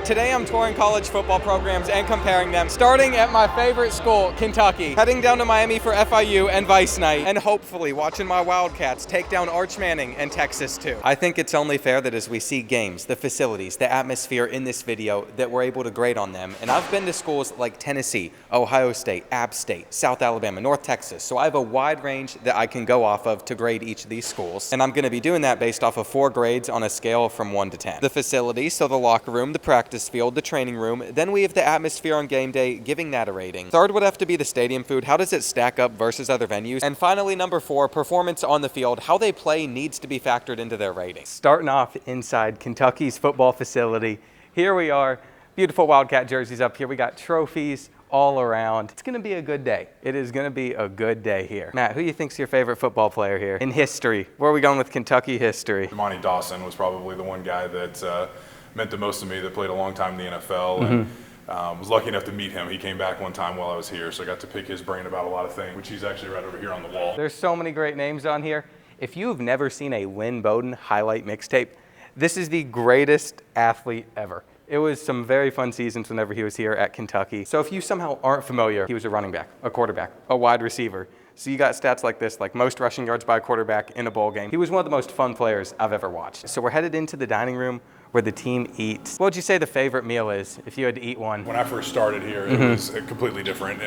Today I'm touring college football programs and comparing them, starting at my favorite school, Kentucky, heading down to Miami for FIU and Vice Night, and hopefully watching my Wildcats take down Arch Manning and Texas too. I think it's only fair that as we see games, the facilities, the atmosphere in this video, that we're able to grade on them. And I've been to schools like Tennessee, Ohio State, App State, South Alabama, North Texas, so I have a wide range that I can go off of to grade each of these schools. And I'm going to be doing that based off of 4 grades on a scale from 1 to 10. The facility, so the locker room, the practice field, the training room, then we have the atmosphere on game day, giving that a rating. Third would have to be the stadium food. How does it stack up versus other venues? And finally, number 4, performance on the field. How they play needs to be factored into their rating. Starting off inside Kentucky's football facility. Here we are, beautiful Wildcat jerseys up here. We got trophies all around. It's gonna be a good day. It is gonna be a good day here. Matt, who do you think's your favorite football player here in history? Where are we going with Kentucky history? Monty Dawson was probably the one guy that meant the most to me, that played a long time in the NFL. And was lucky enough to meet him. He came back one time while I was here, so I got to pick his brain about a lot of things, which he's actually right over here on the wall. There's so many great names on here. If you've never seen a Lynn Bowden highlight mixtape, this is the greatest athlete ever. It was some very fun seasons whenever he was here at Kentucky. So if you somehow aren't familiar, he was a running back, a quarterback, a wide receiver. So you got stats like this, like most rushing yards by a quarterback in a bowl game. He was one of the most fun players I've ever watched. So we're headed into the dining room where the team eats. What would you say the favorite meal is if you had to eat one? When I first started here, it was completely different.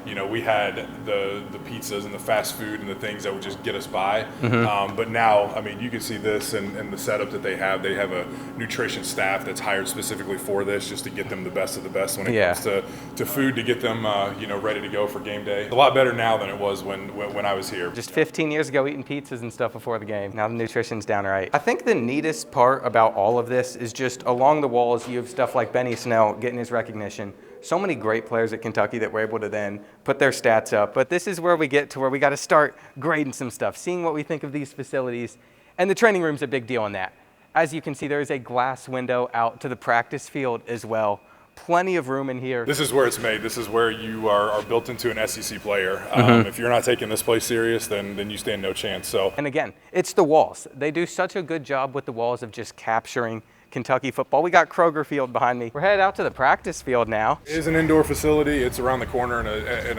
You know, we had the pizzas and the fast food and the things that would just get us by. But now, I mean, you can see this and the setup that they have. They have a nutrition staff that's hired specifically for this, just to get them the best of the best when it comes to food, to get them you know, ready to go for game day. It's a lot better now than it was when I was here. Just 15 years ago, eating pizzas and stuff before the game. Now the nutrition's down right. I think the neatest part about all of this is just along the walls, you have stuff like Benny Snell getting his recognition. So many great players at Kentucky that were able to then put their stats up. But this is where we get to where we got to start grading some stuff, seeing what we think of these facilities. And the training room's a big deal in that. As you can see, there is a glass window out to the practice field as well. Plenty of room in here. This is where it's made. This is where you are built into an SEC player. If you're not taking this place serious, then you stand no chance. So. And again, it's the walls. They do such a good job with the walls of just capturing Kentucky football. We got Kroger Field behind me. We're headed out to the practice field now. It is an indoor facility. It's around the corner in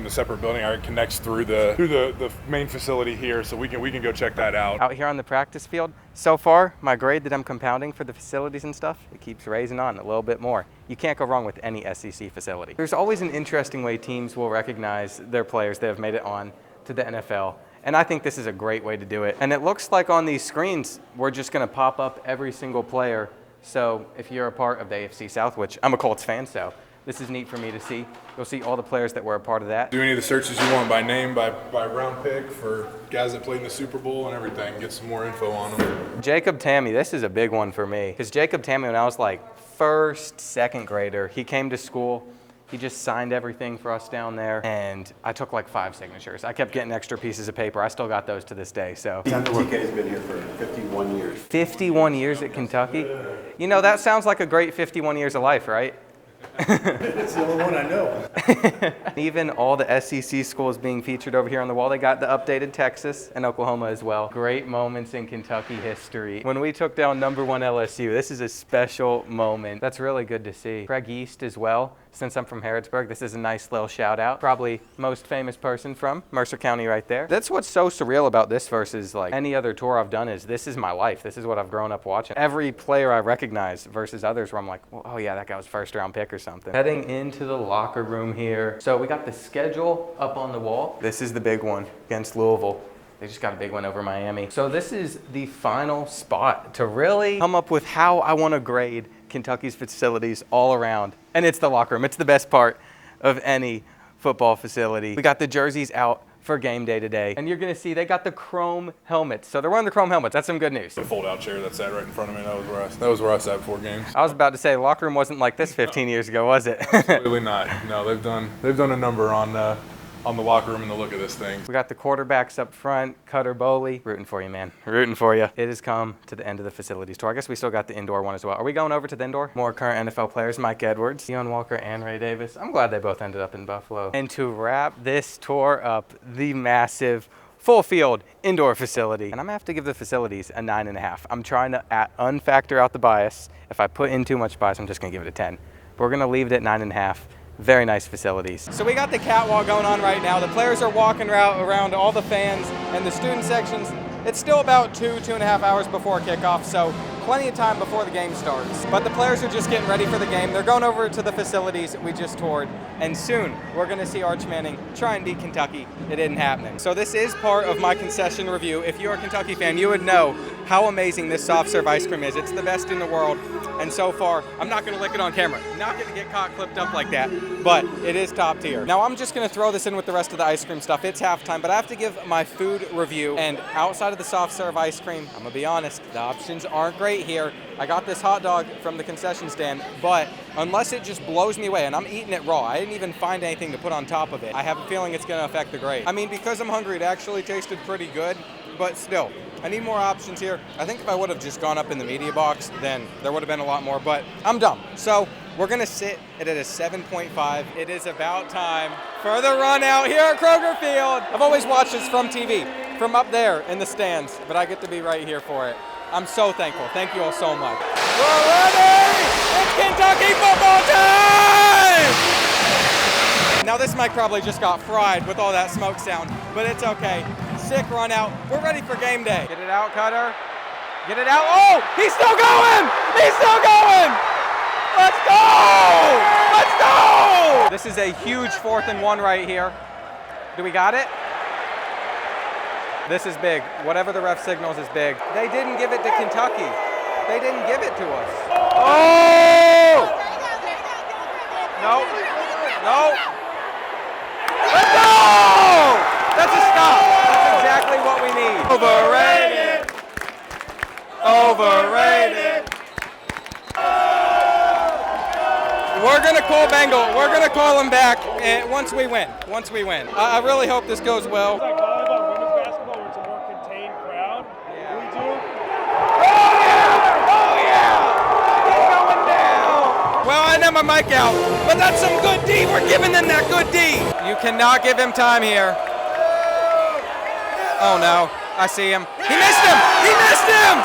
a separate building. It connects through the main facility here, so we can go check that out. Out here on the practice field, so far, my grade that I'm compounding for the facilities and stuff, it keeps raising on a little bit more. You can't go wrong with any SEC facility. There's always an interesting way teams will recognize their players that have made it on to the NFL. And I think this is a great way to do it. And it looks like on these screens, we're just going to pop up every single player. So if you're a part of the AFC South, which I'm a Colts fan, so this is neat for me to see. You'll see all the players that were a part of that. Do any of the searches you want by name, by round pick, for guys that played in the Super Bowl and everything. Get some more info on them. Jacob Tamme, this is a big one for me. Because Jacob Tamme, when I was like first, second grader, he came to school. He just signed everything for us down there, and I took like 5 signatures. I kept getting extra pieces of paper. I still got those to this day. So TK's been here for 51 years. 51 years at Kentucky? You know, that sounds like a great 51 years of life, right? It's the only one I know. Even all the SEC schools being featured over here on the wall. They got the updated Texas and Oklahoma as well. Great moments in Kentucky history. When we took down #1 LSU, this is a special moment. That's really good to see. Craig East as well. Since I'm from Harrodsburg, this is a nice little shout out. Probably most famous person from Mercer County right there. That's what's so surreal about this versus like any other tour I've done, is this is my life. This is what I've grown up watching. Every player I recognize versus others where I'm like, well, oh yeah, that guy was first round pick or something. Heading into the locker room here. So we got the schedule up on the wall. This is the big one against Louisville. They just got a big one over Miami. So this is the final spot to really come up with how I want to grade Kentucky's facilities all around. And it's the locker room. It's the best part of any football facility. We got the jerseys out for game day today. And you're going to see they got the chrome helmets. So they're wearing the chrome helmets. That's some good news. The fold-out chair that sat right in front of me, that was where I sat before games. I was about to say, the locker room wasn't like this 15 years ago, was it? Really not. No, they've done a number on the locker room and the look of this thing. We got the quarterbacks up front, Cutter Boley. Rooting for you, man. Rooting for you. It has come to the end of the facilities tour. I guess we still got the indoor one as well. Are we going over to the indoor? More current NFL players, Mike Edwards, Deion Walker, and Ray Davis. I'm glad they both ended up in Buffalo. And to wrap this tour up, the massive full field, indoor facility. And I'm gonna have to give the facilities a 9.5. I'm trying to unfactor out the bias. If I put in too much bias, I'm just gonna give it a 10. But we're gonna leave it at 9.5. Very nice facilities. So we got the catwalk going on right now. The players are walking around all the fans and the student sections. It's still about 2.5 hours before kickoff, so plenty of time before the game starts. But the players are just getting ready for the game. They're going over to the facilities we just toured, and soon we're gonna see Arch Manning try and beat Kentucky. It isn't happening. So this is part of my concession review. If you're a Kentucky fan, you would know how amazing this soft serve ice cream is. It's the best in the world, and so far, I'm not gonna lick it on camera. Not gonna get caught clipped up like that, but it is top tier. Now I'm just gonna throw this in with the rest of the ice cream stuff. It's halftime, but I have to give my food review, and outside of the soft serve ice cream, I'm gonna be honest, the options aren't great here. I got this hot dog from the concession stand, but unless it just blows me away, and I'm eating it raw, I didn't even find anything to put on top of it, I have a feeling it's gonna affect the grade. I mean, because I'm hungry, it actually tasted pretty good, but still, I need more options here. I think if I would have just gone up in the media box, then there would have been a lot more, but I'm dumb. So we're gonna sit it at a 7.5. It is about time for the run out here at Kroger Field. I've always watched this from TV, from up there in the stands, but I get to be right here for it. I'm so thankful. Thank you all so much. We're ready! It's Kentucky football time! Now this mic probably just got fried with all that smoke sound, but it's okay. Sick run out. We're ready for game day. Get it out, Cutter. Get it out. Oh, he's still going! He's still going! Let's go! Let's go! This is a huge 4th and 1 right here. Do we got it? This is big. Whatever the ref signals is big. They didn't give it to Kentucky. They didn't give it to us. Oh! No. No. Let's go! That's a stop. That's exactly what we need. Overrated. Overrated. We're gonna call Bengal. We're gonna call him back once we win. Once we win. I really hope this goes well. Well, I know my mic out, but that's some good D. We're giving them that good D. You cannot give him time here. Oh no, I see him. He missed him! He missed him!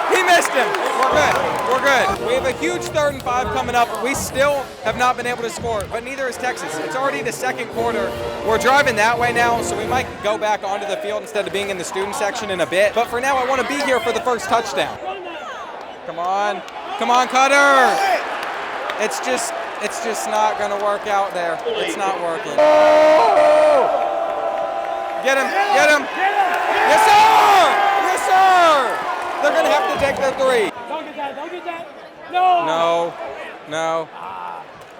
He missed him. We're good. We're good. We have a huge 3rd and 5 coming up. We still have not been able to score, but neither is Texas. It's already the 2nd quarter. We're driving that way now, so we might go back onto the field instead of being in the student section in a bit. But for now, I want to be here for the first touchdown. Come on. Come on, Cutter. It's just not gonna work out there. It's not working. Oh! Get him, get him. Yes, sir! Yes, sir! They're gonna have to take their 3. Don't get that, don't get that. No! No, no.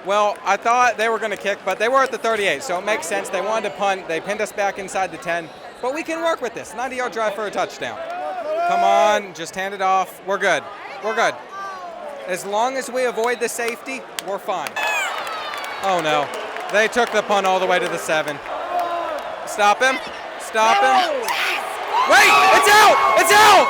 Well, I thought they were gonna kick, but they were at the 38, so it makes sense. They wanted to punt. They pinned us back inside the 10, but we can work with this. 90-yard drive for a touchdown. Come on, just hand it off. We're good. We're good. As long as we avoid the safety, we're fine. Oh no, they took the punt all the way to the 7. Stop him, stop him. Wait, it's out, it's out!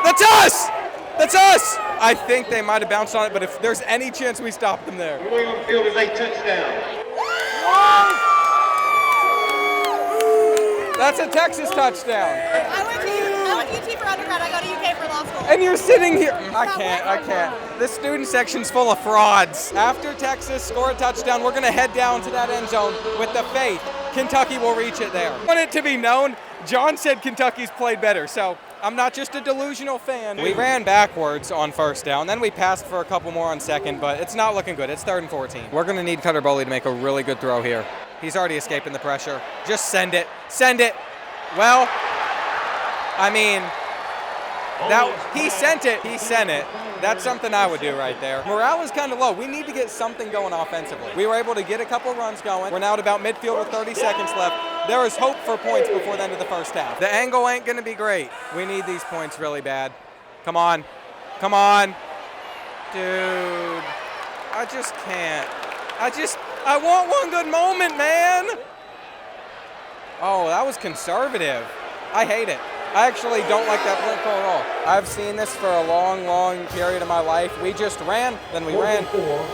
That's us, that's us! I think they might have bounced on it, but if there's any chance we stop them there. Going on the field is a touchdown. That's a Texas touchdown. I went to UT for undergrad. I go to UK for law school. And you're sitting here. I can't. This student section's full of frauds. After Texas score a touchdown, we're going to head down to that end zone with the faith Kentucky will reach it there. I want it to be known, John said Kentucky's played better, so I'm not just a delusional fan. We ran backwards on 1st down, then we passed for a couple more on 2nd, but it's not looking good. It's 3rd and 14. We're going to need Cutter Boley to make a really good throw here. He's already escaping the pressure. Just send it. Send it. Well, I mean, he sent it. He sent it. That's something I would do right there. Morale is kind of low. We need to get something going offensively. We were able to get a couple runs going. We're now at about midfield with 30 seconds left. There is hope for points before the end of the 1st half. The angle ain't going to be great. We need these points really bad. Come on. Come on. Dude, I just can't. I want one good moment, man. Oh, that was conservative. I hate it. I actually don't like that play call at all. I've seen this for a long, long period of my life. We just ran, then we ran,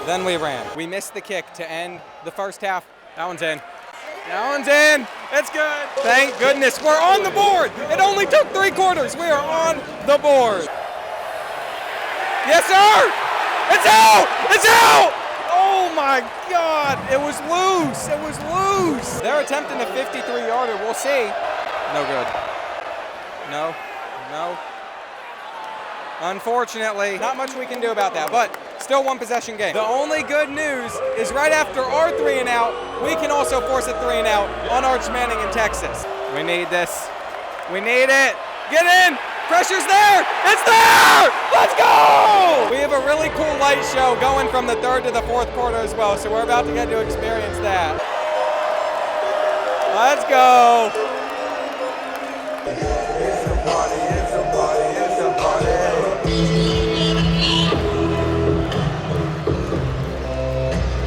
then we ran. We missed the kick to end the 1st half. That one's in. That one's in. It's good. Thank goodness. We're on the board. It only took 3 quarters. We are on the board. Yes, sir. It's out. It's out. Oh, my God. It was loose. It was loose. They're attempting a 53-yarder. We'll see. No good. No. No. Unfortunately, not much we can do about that, but still one possession game. The only good news is right after our 3 and out, we can also force a 3 and out on Arch Manning in Texas. We need this. We need it. Get in. Pressure's there. It's there. Let's go. We have a really cool light show going from the 3rd to the 4th quarter as well, so we're about to get to experience that. Let's go. It's a party. It's a party. It's a party.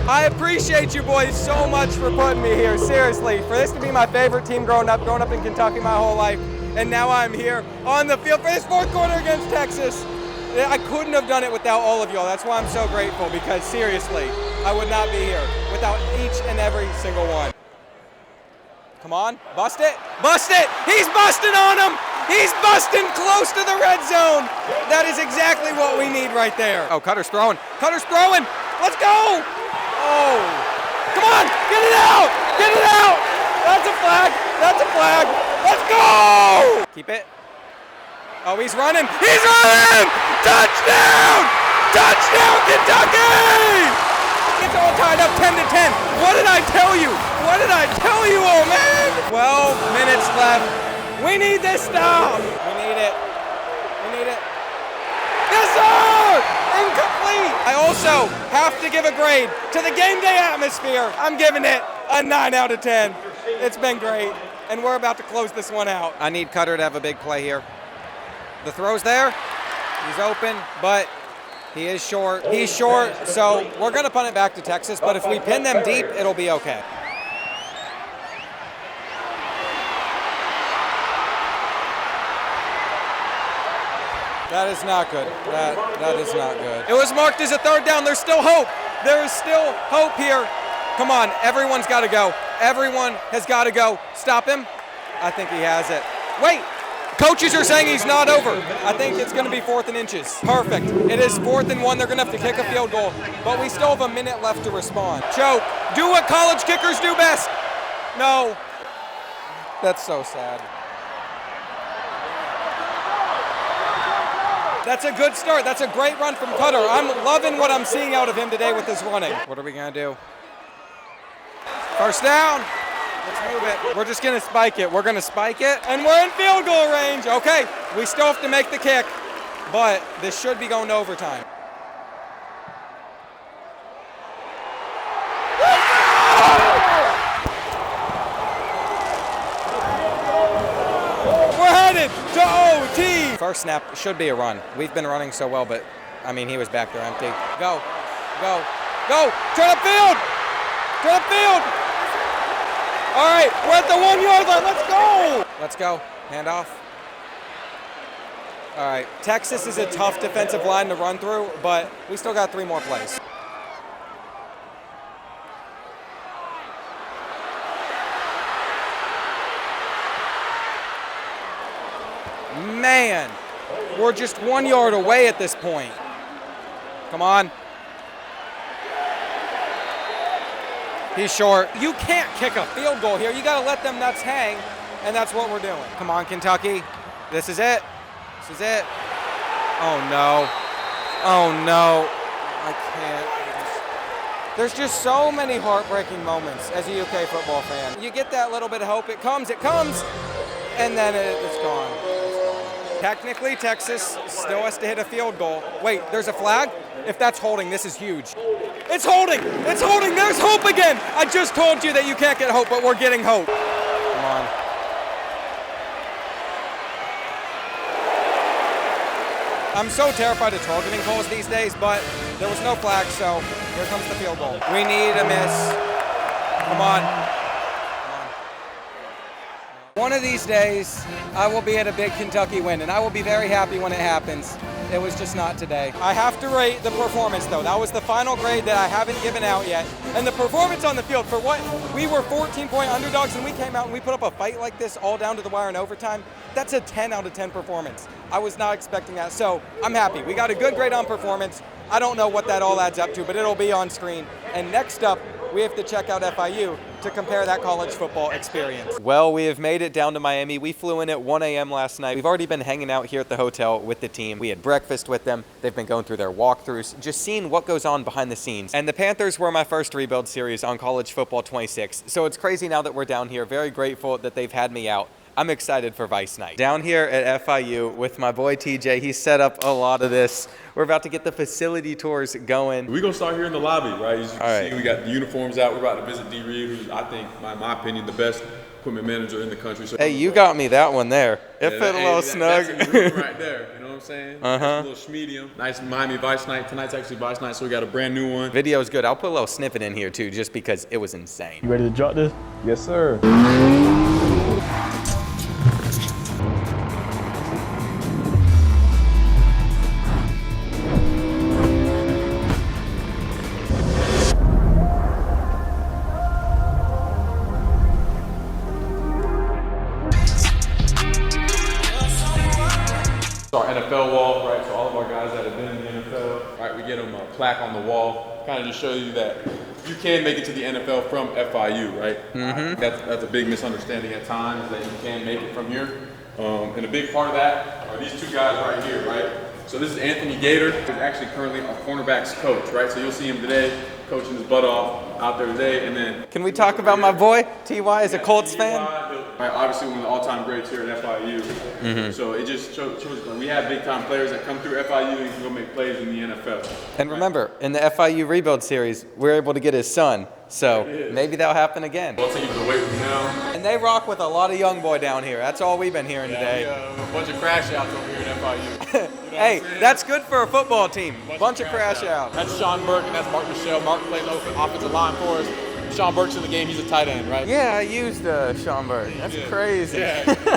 I appreciate you boys so much for putting me here, seriously. For this to be my favorite team growing up in Kentucky my whole life, and now I'm here on the field for this 4th quarter against Texas. I couldn't have done it without all of y'all. That's why I'm so grateful, because seriously, I would not be here without each and every single one. Come on, bust it, bust it. He's busting on him. He's busting close to the red zone. That is exactly what we need right there. Oh, Cutter's throwing. Cutter's throwing. Let's go. Oh, come on, get it out. Get it out. That's a flag. That's a flag. Let's go. Keep it. Oh, he's running. He's running. Touchdown. Touchdown, Kentucky. It's all tied up 10-10. What did I tell you? What did I tell you, oh man? 12 minutes left. We need this stop. We need it. We need it. Yes, sir! Incomplete. I also have to give a grade to the game day atmosphere. I'm giving it a 9 out of 10. It's been great, and we're about to close this one out. I need Cutter to have a big play here. The throw's there. He's open, but he is short. He's short, so we're going to punt it back to Texas, but if we pin them deep, it'll be okay. That is not good. That is not good. It was marked as a 3rd down. There's still hope. There is still hope here. Come on, everyone's got to go. Everyone has got to go. Stop him. I think he has it. Wait. Coaches are saying he's not over. I think it's going to be 4th and inches. Perfect. It is 4th and 1. They're going to have to kick a field goal, but we still have a minute left to respond. Choke. Do what college kickers do best. No. That's so sad. That's a good start. That's a great run from Cutter. I'm loving what I'm seeing out of him today with his running. What are we going to do? 1st down. Let's move it. We're just going to spike it. We're going to spike it, and we're in field goal range. Okay, we still have to make the kick, but this should be going to overtime. We're headed to OT. First snap should be a run. We've been running so well, but, I mean, he was back there empty. Go, go, go. Turn upfield. Turn upfield. All right, we're at the 1-yard line. Let's go. Let's go. Handoff. All right, Texas is a tough defensive line to run through, but we still got 3 more plays. Man, we're just 1 yard away at this point. Come on. He's short. You can't kick a field goal here. You got to let them nuts hang, and that's what we're doing. Come on, Kentucky. This is it. This is it. Oh, no. Oh, no. I can't. There's just so many heartbreaking moments as a UK football fan. You get that little bit of hope. It comes, and then it's gone. Technically, Texas still has to hit a field goal. Wait, there's a flag? If that's holding, this is huge. It's holding! It's holding! There's hope again! I just told you that you can't get hope, but we're getting hope. Come on. I'm so terrified of targeting calls these days, but there was no flag, so here comes the field goal. We need a miss. Come on. One of these days, I will be at a big Kentucky win, and I will be very happy when it happens. It was just not today. I have to rate the performance, though. That was the final grade that I haven't given out yet. And the performance on the field, for what we were 14-point underdogs, and we came out and we put up a fight like this all down to the wire in overtime, that's a 10 out of 10 performance. I was not expecting that, so I'm happy. We got a good grade on performance. I don't know what that all adds up to, but it'll be on screen. And next up, we have to check out FIU to compare that college football experience. Well, we have made it down to Miami. We flew in at 1 a.m. last night. We've already been hanging out here at the hotel with the team. We had breakfast with them. They've been going through their walkthroughs, just seeing what goes on behind the scenes. And the Panthers were my first rebuild series on College Football 26. So it's crazy now that we're down here. Very grateful that they've had me out. I'm excited for Vice Night. Down here at FIU with my boy TJ, he set up a lot of this. We're about to get the facility tours going. We're going to start here in the lobby, right? As you can see, we got the uniforms out. We're about to visit D. Reed, who's, I think, in my opinion, the best equipment manager in the country. So hey, you got me that one there. It fit a little snug. That's a room right there, you know what I'm saying? Nice little schmedium. Nice Miami Vice Night. Tonight's actually Vice Night, so we got a brand new one. Video's good. I'll put a little snippet in here, too, just because it was insane. You ready to drop this? Yes, sir. Our NFL wall, right? So all of our guys that have been in the NFL, right? We get them a plaque on the wall, kind of just show you that you can make it to the NFL from FIU, right? That's a big misunderstanding at times, that you can make it from here. And a big part of that are these two guys right here, right? So this is Anthony Gator, who's actually currently our cornerbacks coach, right? So you'll see him today, coaching his butt off out there today, and then. Can we talk about my boy? T.Y. is a Colts fan? Right, obviously one of the all-time greats here at FIU. So it just shows we have big-time players that come through FIU and can go make plays in the NFL. And remember, in the FIU rebuild series, we're able to get his son. So maybe that'll happen again. We'll take you to the weight room now. And they rock with a lot of young boy down here. That's all we've been hearing today. A bunch of crash outs over here at FIU. Hey, that's good for a football team. Bunch of crash outs. That's Sean Burke and that's Mark Michelle. Mark plays offensive line for us. Sean Burke's in the game. He's a tight end, right? Yeah, I used Sean Burke. That's crazy.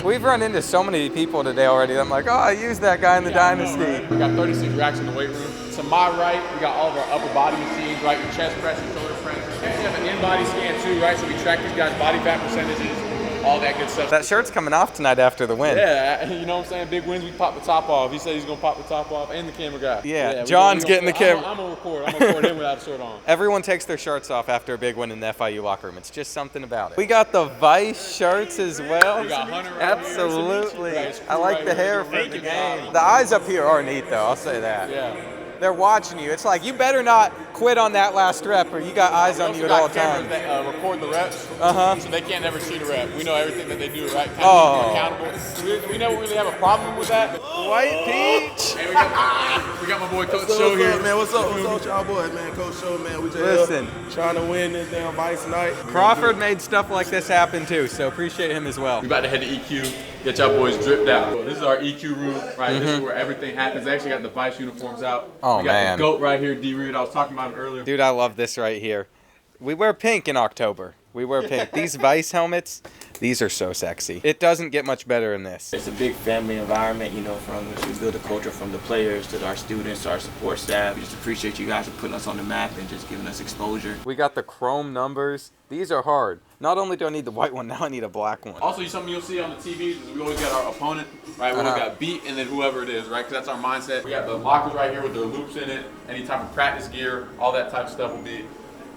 We've run into so many people today already. I'm like, oh, I used that guy in the Dynasty. We got 36 racks in the weight room. To my right, we got all of our upper body machines, right? Your chest press, your shoulder press. We have an in-body scan too, right? So we track these guys' body fat percentages, all that good stuff. That shirt's coming off tonight after the win. Yeah, you know what I'm saying? Big wins, we pop the top off. He said he's going to pop the top off, and the camera guy. Yeah, John's getting the camera. I'm going to record him without a shirt on. Everyone takes their shirts off after a big win in the FIU locker room. It's just something about it. We got the Vice shirts as well. We got Hunter right Absolutely. Here. I like the hair for the game. The eyes up here are neat, though. I'll say that. Yeah. They're watching you. It's like, you better not quit on that last rep or you got eyes on you at all times. That, record the reps, so they can't ever cheat a rep. We know everything that they do, right? Kind of accountable. So we never really have a problem with that. White peach. Hey, we got my boy Coach Show here. Man, what's up with y'all boys, man? Coach Show, man. We just Listen, trying to win this damn Vice Night. Crawford made stuff like this happen too, so appreciate him as well. We about to head to EQ, get y'all boys dripped out. This is our EQ room, right? This is where everything happens. They actually got the Vice uniforms out. Oh, we got man. the GOAT right here, D. Reed. I was talking about him earlier. Dude, I love this right here. We wear pink in October. We wear pink. These Vice helmets, these are so sexy. It doesn't get much better than this. It's a big family environment, you know, from we build a culture from the players to our students, to our support staff. We just appreciate you guys for putting us on the map and just giving us exposure. We got the chrome numbers. These are hard. Not only do I need the white one, now I need a black one. Also, something you'll see on the TVs is we always got our opponent, right? We got beat and then whoever it is, right? Because that's our mindset. We got the lockers right here with their loops in it, any type of practice gear, all that type of stuff will be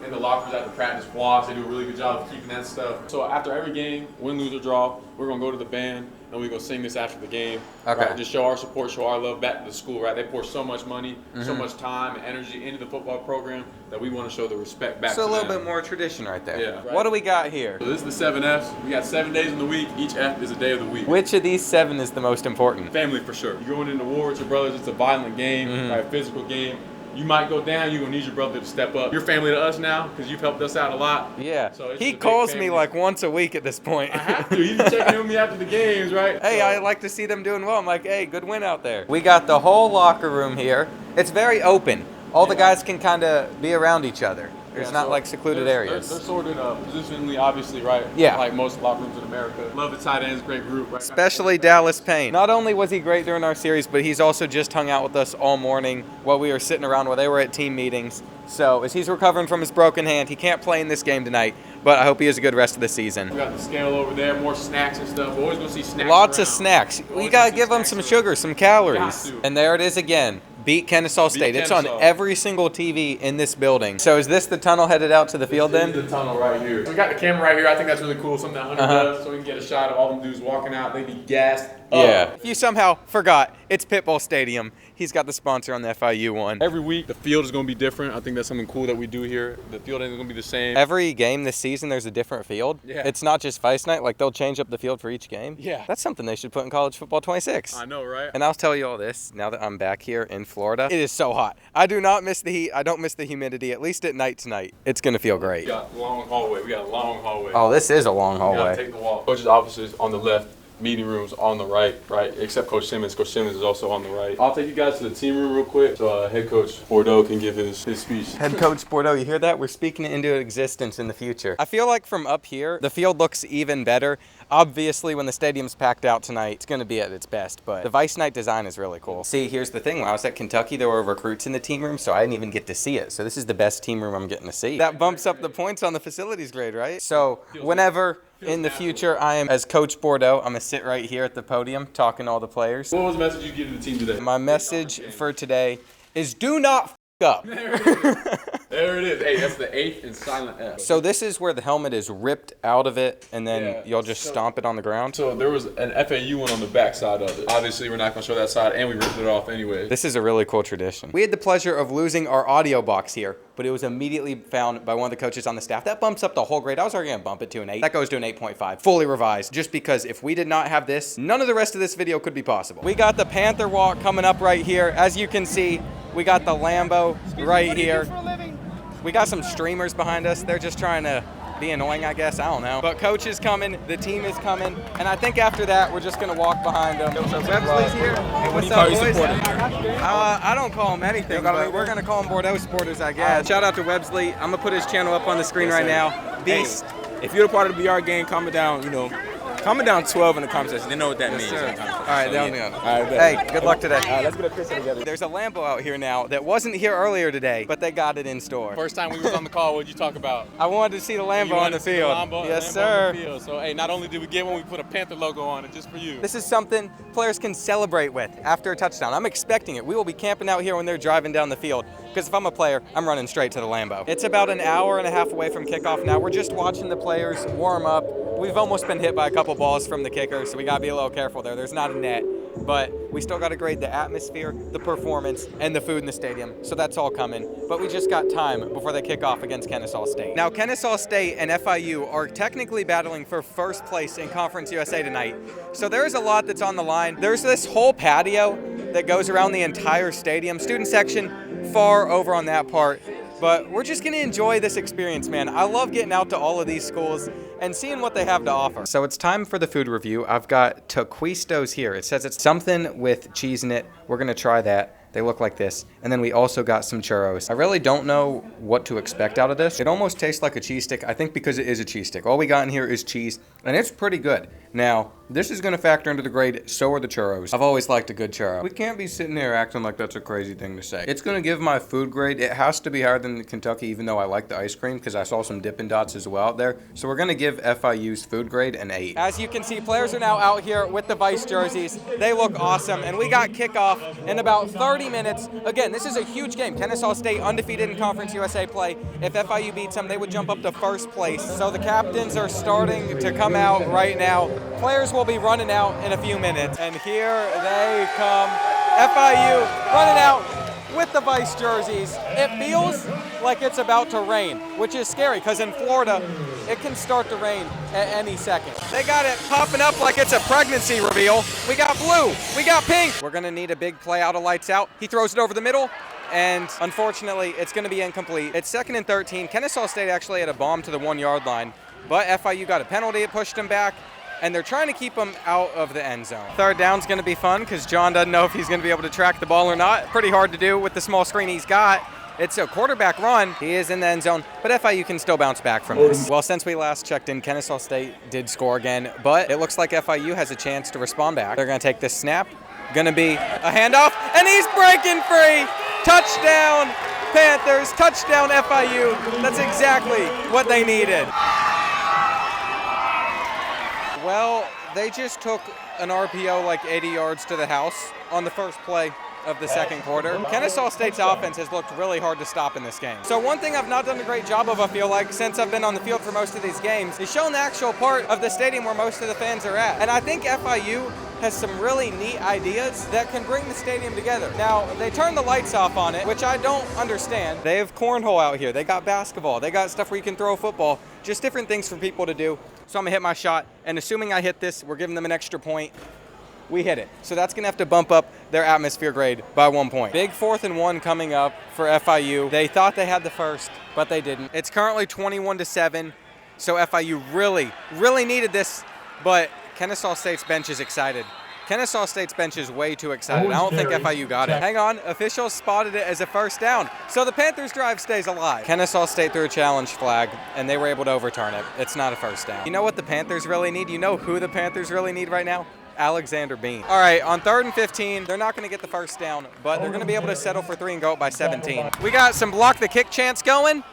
in the lockers at the practice walks. They do a really good job of keeping that stuff. So after every game, win, lose, or draw, we're gonna go to the band and we go sing this after the game. Okay. Right? Just show our support, show our love back to the school, right? They pour so much money, so much time and energy into the football program that we want to show the respect back to them. So a little bit more tradition right there. Yeah. Right. What do we got here? So this is the 7 F's. We got 7 days in the week. Each F is a day of the week. Which of these 7 is the most important? Family for sure. You're going into war with your brothers. It's a violent game, right? Physical game. You might go down, you're going to need your brother to step up. You're family to us now because you've helped us out a lot. Yeah. So he calls me like once a week at this point. I have to. He's checking in with me after the games, right? Hey, I like to see them doing well. I'm like, hey, good win out there. We got the whole locker room here. It's very open. All the guys can kind of be around each other. There's not like secluded areas. They're sorted positionally, obviously, right? Yeah. Like most locker rooms in America. Love the tight ends, great group, right? Especially Dallas Payne. Not only was he great during our series, but he's also just hung out with us all morning while we were sitting around while they were at team meetings. So as he's recovering from his broken hand, he can't play in this game tonight, but I hope he has a good rest of the season. We got the scale over there, more snacks and stuff. We're always gonna see snacks. Lots around. of snacks. We gotta give them some sugar, some calories. And there it is again. Beat Kennesaw State. It's on every single TV in this building. So is this the tunnel headed out to the field then? This is the tunnel right here. We got the camera right here. I think that's really cool. Something that Hunter does, so we can get a shot of all them dudes walking out. They be gassed up. Yeah. If you somehow forgot, it's Pitbull Stadium. He's got the sponsor on the FIU one. Every week, the field is going to be different. I think that's something cool that we do here. The field ain't going to be the same. Every game this season, there's a different field. Yeah. It's not just Vice Night. Like, they'll change up the field for each game. Yeah. That's something they should put in College Football 26. I know, right? And I'll tell you all this, now that I'm back here in Florida, it is so hot. I do not miss the heat. I don't miss the humidity, at least at night tonight. It's going to feel great. We got a long hallway. Oh, this is a long We hallway. got to take the walk. Coach's offices on the left. Meeting rooms on the right, except Coach Simmons. Coach Simmons is also on the right. I'll take you guys to the team room real quick so head coach Bordeaux can give his speech. Head coach Bordeaux, you hear that? We're speaking it into existence in the future. I feel like from up here, the field looks even better. Obviously, when the stadium's packed out tonight, it's going to be at its best, but the Vice Night design is really cool. See, here's the thing. When I was at Kentucky, there were recruits in the team room, so I didn't even get to see it. So this is the best team room I'm getting to see. That bumps up the points on the facilities grade, right? So whenever in the future I am as Coach Bordeaux, I'm going to sit right here at the podium talking to all the players. What was the message you give to the team today? My message for today is do not f*** up. There it is. Hey, that's the 8th and silent F. So this is where the helmet is ripped out of it, and then you'll just stomp it on the ground. So there was an FAU one on the back side of it. Obviously, we're not going to show that side, and we ripped it off anyway. This is a really cool tradition. We had the pleasure of losing our audio box here, but it was immediately found by one of the coaches on the staff. That bumps up the whole grade. I was already going to bump it to an 8. That goes to an 8.5, fully revised, just because if we did not have this, none of the rest of this video could be possible. We got the Panther Walk coming up right here. As you can see, we got the Lambo right here. We got some streamers behind us. They're just trying to be annoying, I guess. I don't know. But coach is coming. The team is coming. And I think after that, we're just going to walk behind them. So Websley's here. Hey, what's up, boys? I don't call them anything, but we're going to call them Bordeaux supporters, I guess. Shout out to Websley. I'm going to put his channel up on the screen right now. Beast. Hey, if you're a part of the BR game, comment down, comment down 12 in the comment section. They know what that means. Sir. All right, down the end. All right, hey, good luck today. All right, let's get a picture together. There's a Lambo out here now that wasn't here earlier today, but they got it in store. First time we was on the call, what did you talk about? I wanted to see the Lambo on the field. Yes, sir. So, hey, not only did we get one, we put a Panther logo on it just for you. This is something players can celebrate with after a touchdown. I'm expecting it. We will be camping out here when they're driving down the field, because if I'm a player, I'm running straight to the Lambo. It's about an hour and a half away from kickoff now. We're just watching the players warm up. We've almost been hit by a couple balls from the kicker, so we got to be a little careful there. There's not a net, but we still got to grade the atmosphere, the performance, and the food in the stadium, so that's all coming. But we just got time before they kick off against Kennesaw State. Now, Kennesaw State and FIU are technically battling for first place in Conference USA tonight, so there's a lot that's on the line. There's this whole patio that goes around the entire stadium. Student section far over on that part. But we're just going to enjoy this experience, man. I love getting out to all of these schools and seeing what they have to offer. So it's time for the food review. I've got taquistos here. It says it's something with cheese in it. We're going to try that. They look like this. And then we also got some churros. I really don't know what to expect out of this. It almost tastes like a cheese stick, I think, because it is a cheese stick. All we got in here is cheese, and it's pretty good. Now, this is going to factor into the grade, so are the churros. I've always liked a good churro. We can't be sitting here acting like that's a crazy thing to say. It's going to give my food grade, it has to be higher than Kentucky, even though I like the ice cream, because I saw some Dippin' Dots as well out there. So we're going to give FIU's food grade an 8. As you can see, players are now out here with the Vice jerseys. They look awesome, and we got kickoff in about 30 minutes. Again, this is a huge game. Kennesaw State undefeated in Conference USA play. If FIU beats them, they would jump up to first place. So the captains are starting to come out right now. Players will be running out in a few minutes. And here they come. FIU running out with the Vice jerseys. It feels like it's about to rain, which is scary because in Florida, it can start to rain at any second. They got it popping up like it's a pregnancy reveal. We got blue, we got pink. We're gonna need a big play out of lights out. He throws it over the middle, and unfortunately, it's gonna be incomplete. It's 2nd and 13. Kennesaw State actually had a bomb to the 1-yard line, but FIU got a penalty, it pushed him back, and they're trying to keep him out of the end zone. Third down's gonna be fun because John doesn't know if he's gonna be able to track the ball or not. Pretty hard to do with the small screen he's got. It's a quarterback run. He is in the end zone, but FIU can still bounce back from this. Well, since we last checked in, Kennesaw State did score again, but it looks like FIU has a chance to respond back. They're going to take this snap. Going to be a handoff, and he's breaking free. Touchdown, Panthers. Touchdown, FIU. That's exactly what they needed. Well, they just took an RPO like 80 yards to the house on the first play of the second quarter. Kennesaw State's offense has looked really hard to stop in this game. So one thing I've not done a great job of, I feel like, since I've been on the field for most of these games, is showing the actual part of the stadium where most of the fans are at. And I think FIU has some really neat ideas that can bring the stadium together. Now, they turned the lights off on it, which I don't understand. They have cornhole out here. They got basketball. They got stuff where you can throw a football. Just different things for people to do. So I'm gonna hit my shot, and assuming I hit this, we're giving them an extra point. We hit it. So that's gonna have to bump up their atmosphere grade by 1 point. Big 4th and 1 coming up for FIU. They thought they had the first, but they didn't. It's currently 21-7, so FIU really needed this, but Kennesaw State's bench is excited. Kennesaw State's bench is way too excited. I don't think FIU got it. Hang on, officials spotted it as a first down. So the Panthers drive stays alive. Kennesaw State threw a challenge flag, and they were able to overturn it. It's not a first down. You know what the Panthers really need? You know who the Panthers really need right now? Alexander Bean. All right, on 3rd and 15, they're not going to get the first down, but they're going to be able to settle for 3 and go up by 17. We got some block the kick chants going.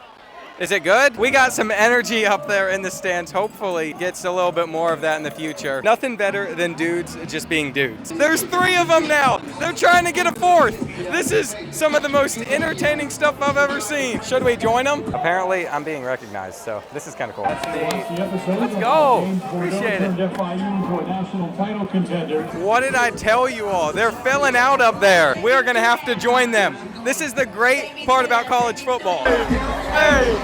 Is it good? We got some energy up there in the stands. Hopefully gets a little bit more of that in the future. Nothing better than dudes just being dudes. There's 3 of them now. They're trying to get a 4th. This is some of the most entertaining stuff I've ever seen. Should we join them? Apparently, I'm being recognized, so this is kind of cool. Let's go. Appreciate it. What did I tell you all? They're filling out up there. We are going to have to join them. This is the great part about college football. Hey!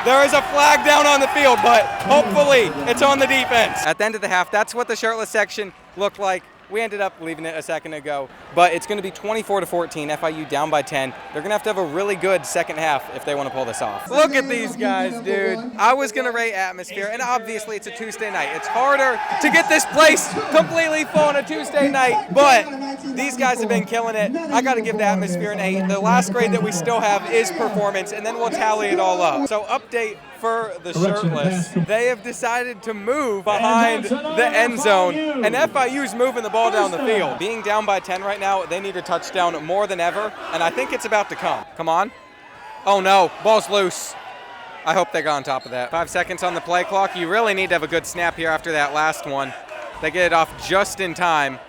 There is a flag down on the field, but hopefully it's on the defense. At the end of the half, that's what the shirtless section looked like. We ended up leaving it a second ago, but it's going to be 24-14, FIU down by 10. They're going to have a really good second half if they want to pull this off. Look at these guys, dude. I was going to rate atmosphere, and obviously it's a Tuesday night. It's harder to get this place completely full on a Tuesday night, but these guys have been killing it. I got to give the atmosphere an 8. The last grade that we still have is performance, and then we'll tally it all up. So update for the shirtless. They have decided to move behind the end zone, and FIU's moving the ball down the field. Being down by 10 right now, they need a touchdown more than ever, and I think it's about to come. Come on. Oh no, ball's loose. I hope they got on top of that. 5 seconds on the play clock. You really need to have a good snap here after that last one. They get it off just in time,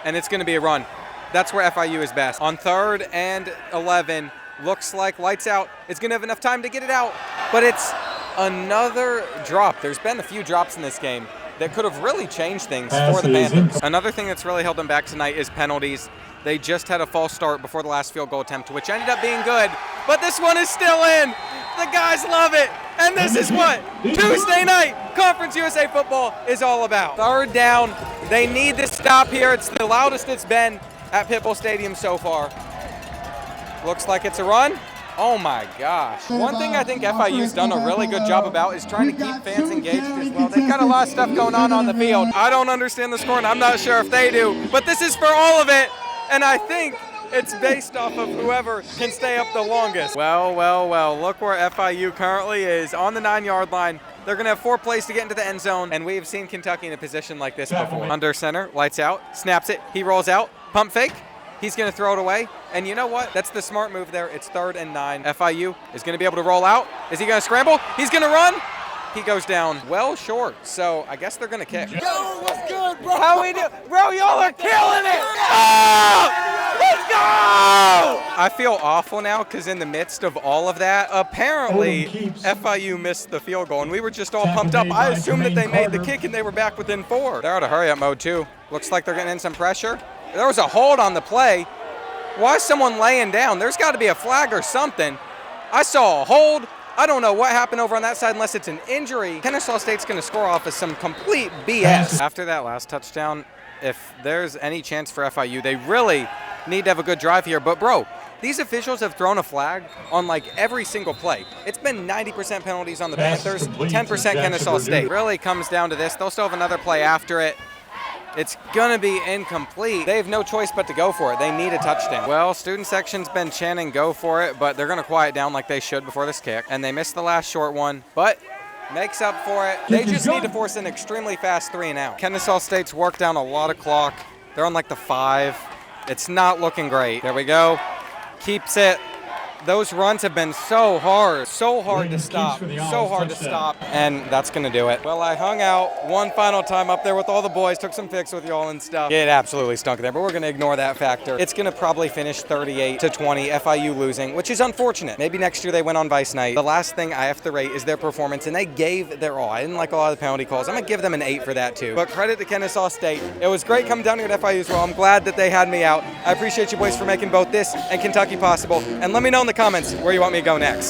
and it's going to be a run. That's where FIU is best. On 3rd and 11, looks like lights out. It's going to have enough time to get it out, but it's another drop. There's been a few drops in this game that could have really changed things for the Panthers. Another thing that's really held them back tonight is penalties. They just had a false start before the last field goal attempt, which ended up being good, but this one is still in. The guys love it, and this is what Tuesday night Conference USA football is all about. 3rd down. They need this stop here. It's the loudest it's been at Pitbull Stadium so far. Looks like it's a run. Oh my gosh. One thing I think FIU's done a really good job about is trying to keep fans engaged as well. They've got a lot of stuff going on the field. I don't understand the score, and I'm not sure if they do, but this is for all of it, and I think it's based off of whoever can stay up the longest. Well, look where FIU currently is, on the 9-yard line. They're going to have 4 plays to get into the end zone, and we have seen Kentucky in a position like this before. Under center, lights out, snaps it, he rolls out, pump fake. He's going to throw it away, and you know what? That's the smart move there. It's 3rd and 9. FIU is going to be able to roll out. Is he going to scramble? He's going to run. He goes down well short, so I guess they're going to kick. Yo, what's good, bro? How we do? Bro, y'all are killing it. Oh! Let's go! I feel awful now because in the midst of all of that, apparently FIU missed the field goal, and we were just all pumped up. I assumed that they made the kick, and they were back within 4. They're out of hurry-up mode, too. Looks like they're getting in some pressure. There was a hold on the play. Why is someone laying down? There's got to be a flag or something. I saw a hold. I don't know what happened over on that side unless it's an injury. Kennesaw State's going to score off of some complete BS. After that last touchdown, if there's any chance for FIU, they really need to have a good drive here. But, bro, these officials have thrown a flag on, like, every single play. It's been 90% penalties on the Panthers, 10% Kennesaw State. Really comes down to this. They'll still have another play after it. It's gonna be incomplete. They have no choice but to go for it. They need a touchdown. Well, student section's been chanting go for it, but they're gonna quiet down like they should before this kick. And they missed the last short one, but makes up for it. They just need to force an extremely fast 3 and out. Kennesaw State's worked down a lot of clock. They're on like the 5. It's not looking great. There we go. Keeps it. Those runs have been so hard to stop, and that's gonna do it. Well, I hung out one final time up there with all the boys, took some pics with y'all and stuff. It absolutely stunk there, but we're gonna ignore that factor. It's gonna probably finish 38-20, FIU losing, which is unfortunate. Maybe next year they win on Vice Night. The last thing I have to rate is their performance, and they gave their all. I didn't like a lot of the penalty calls. I'm gonna give them an 8 for that too. But credit to Kennesaw State. It was great coming down here at FIU as well. I'm glad that they had me out. I appreciate you boys for making both this and Kentucky possible. And let me know in the comments where you want me to go next.